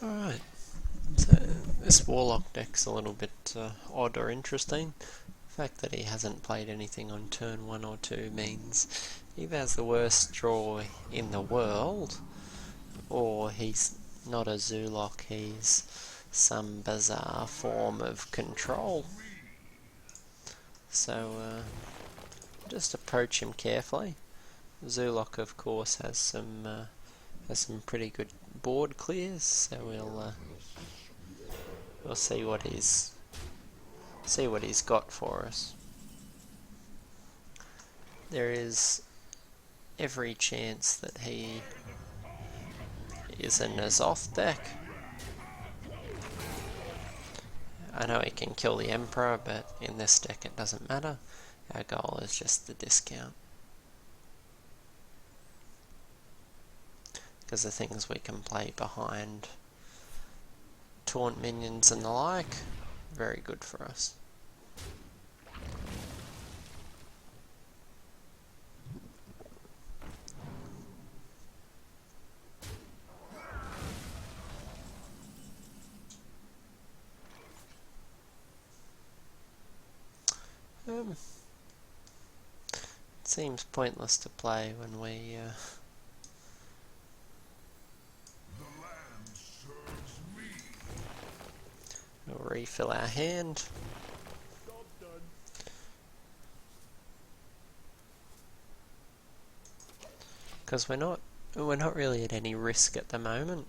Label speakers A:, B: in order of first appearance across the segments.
A: Alright, so this Warlock deck's a little bit odd or interesting. The fact that he hasn't played anything on turn 1 or 2 means either has the worst draw in the world, or he's not a Zoolock, he's some bizarre form of control. So just approach him carefully. Zoolock, of course, has some pretty good board clears, so we'll see what he's got for us. There is every chance that he is a N'Zoth deck. I know he can kill the Emperor, but in this deck it doesn't matter. Our goal is just the discount. Because the things we can play behind taunt minions and the like, very good for us. It seems pointless to play when we we'll refill our hand. Because we're not really at any risk at the moment,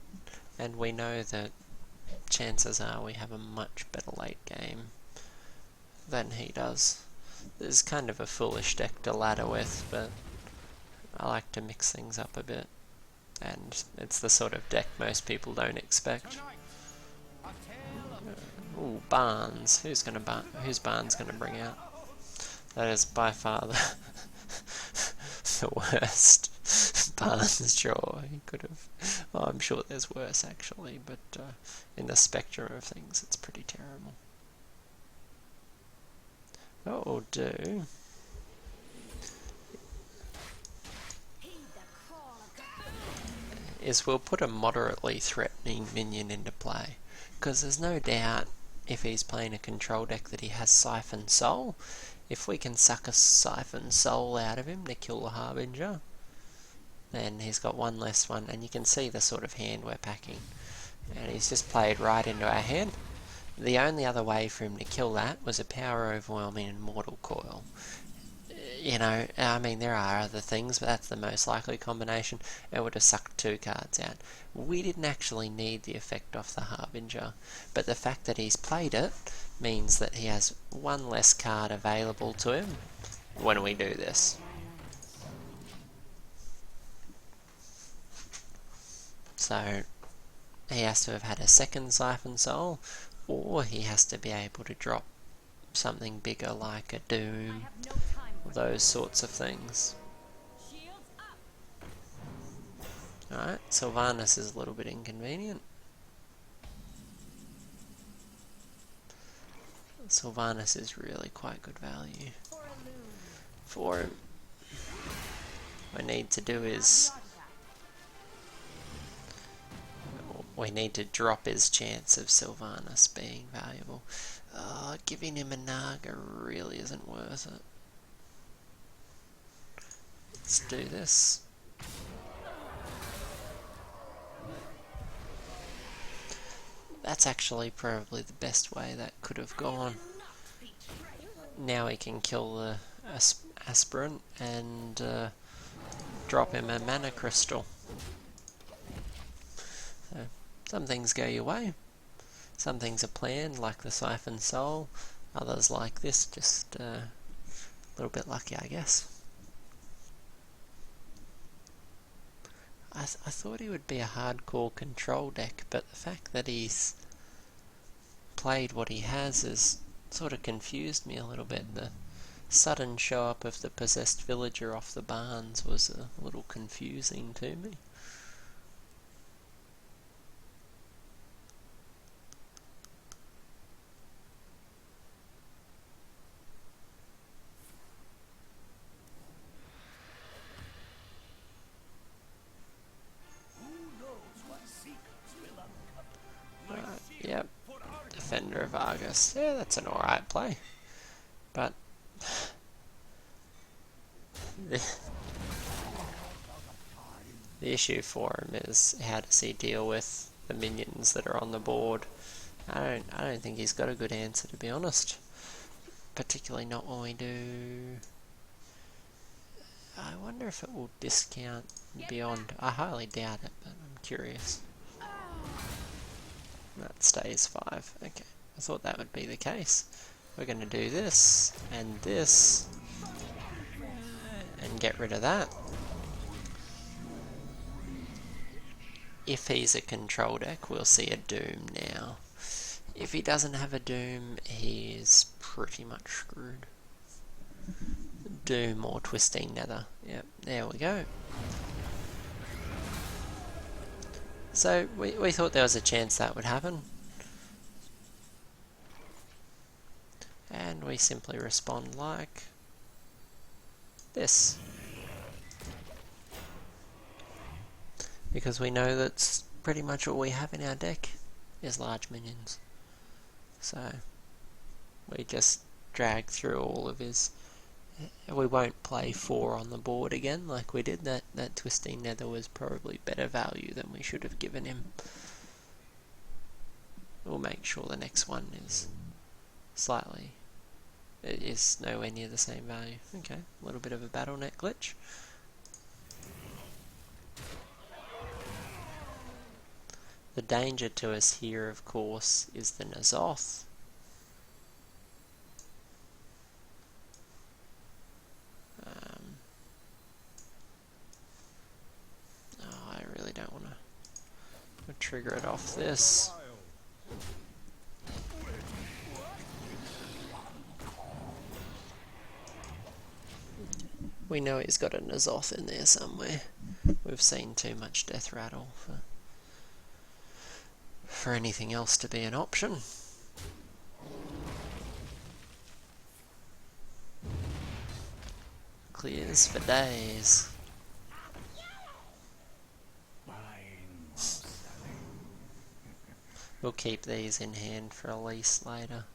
A: and we know that chances are we have a much better late game than he does. This is kind of a foolish deck to ladder with, but I like to mix things up a bit, and it's the sort of deck most people don't expect. Ooh, Barnes. Who's Barnes gonna bring out? That is by far the worst Barnes draw he could have. Oh, I'm sure there's worse actually, but in the spectrum of things, it's pretty terrible. What we'll do is we'll put a moderately threatening minion into play, because there's no doubt if he's playing a control deck that he has Siphon Soul. If we can suck a Siphon Soul out of him to kill the Harbinger, then he's got one less one, and you can see the sort of hand we're packing. And he's just played right into our hand. The only other way for him to kill that was a Power Overwhelming and Mortal Coil. You know, I mean, there are other things, but that's the most likely combination. It would have sucked 2 cards out. We didn't actually need the effect off the Harbinger, but the fact that he's played it means that he has one less card available to him when we do this. So he has to have had a second Siphon Soul, or he has to be able to drop something bigger like a Doom, those sorts of things. Alright, Sylvanas is a little bit inconvenient. Sylvanas is really quite good value for him. What we need to do is we need to drop his chance of Sylvanas being valuable. Giving him a Naga really isn't worth it. Let's do this. That's actually probably the best way that could have gone. Now we can kill the aspirant and drop him a mana crystal. So, some things go your way. Some things are planned, like the Siphon Soul. Others like this, just a little bit lucky, I guess. I thought he would be a hardcore control deck, but the fact that he's played what he has sort of confused me a little bit. The sudden show up of the possessed villager off the barns was a little confusing to me. Defender of Argus. Yeah, that's an alright play. But the issue for him is, how does he deal with the minions that are on the board? I don't think he's got a good answer, to be honest. Particularly not when we do... I wonder if it will discount beyond. I highly doubt it, but I'm curious. That stays 5. Okay, I thought that would be the case. We're going to do this, and get rid of that. If he's a control deck, we'll see a Doom now. If he doesn't have a Doom, he's pretty much screwed. Doom or Twisting Nether. Yep, there we go. So we thought there was a chance that would happen. And we simply respond like this. Because we know that's pretty much all we have in our deck is large minions. So we just drag through all of his... We won't play 4 on the board again like we did. That Twisting Nether was probably better value than we should have given him. We'll make sure the next one is slightly... It is nowhere near the same value. Okay, a little bit of a BattleNet glitch. The danger to us here, of course, is the N'Zoth. I really don't want to trigger it off this. We know he's got a N'Zoth in there somewhere. We've seen too much Death Rattle for anything else to be an option. Clears for days. We'll keep these in hand for a lease later.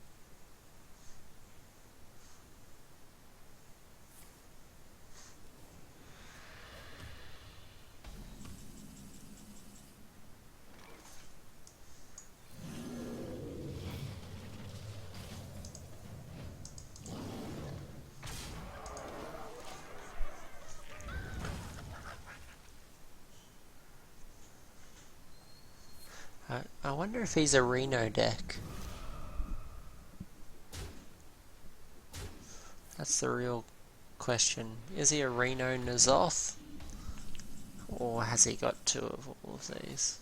A: I wonder if he's a Reno deck. That's the real question. Is he a Reno N'Zoth? Or has he got 2 of all of these?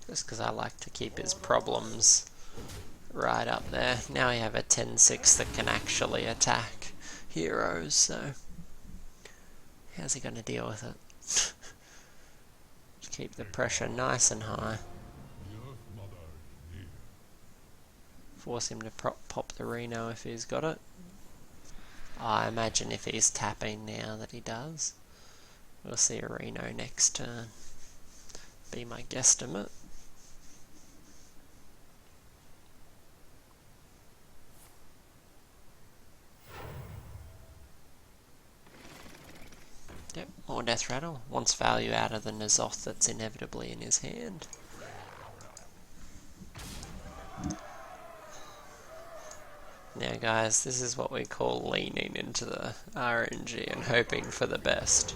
A: Just because I like to keep his problems right up there. Now we have a 10-6 that can actually attack heroes, so how's he going to deal with it? Keep the pressure nice and high. Force him to pop the Reno if he's got it. I imagine if he's tapping now that he does. We'll see a Reno next turn. Be my guesstimate. Yep, more Death Rattle. Wants value out of the N'Zoth that's inevitably in his hand. Now guys, this is what we call leaning into the RNG and hoping for the best.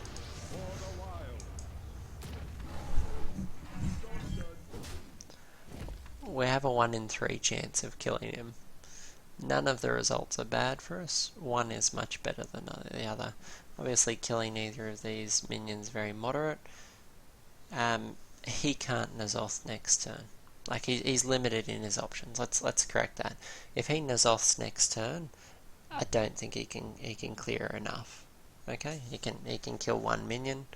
A: We have a 1 in 3 chance of killing him. None of the results are bad for us. One is much better than the other. Obviously killing either of these minions very moderate. He can't N'Zoth next turn. Like he's limited in his options. Let's correct that. If he N'Zoths next turn, I don't think he can clear enough. Okay, he can kill 1 minion,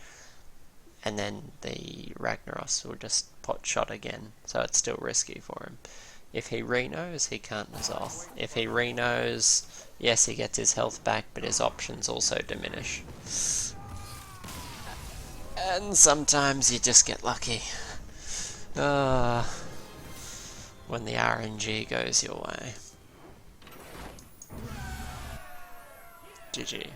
A: and then the Ragnaros will just pot shot again. So it's still risky for him. If he re-knows, he can't N'Zoth. If he re-knows, yes, he gets his health back, but his options also diminish. And sometimes you just get lucky. When the RNG goes your way. GG.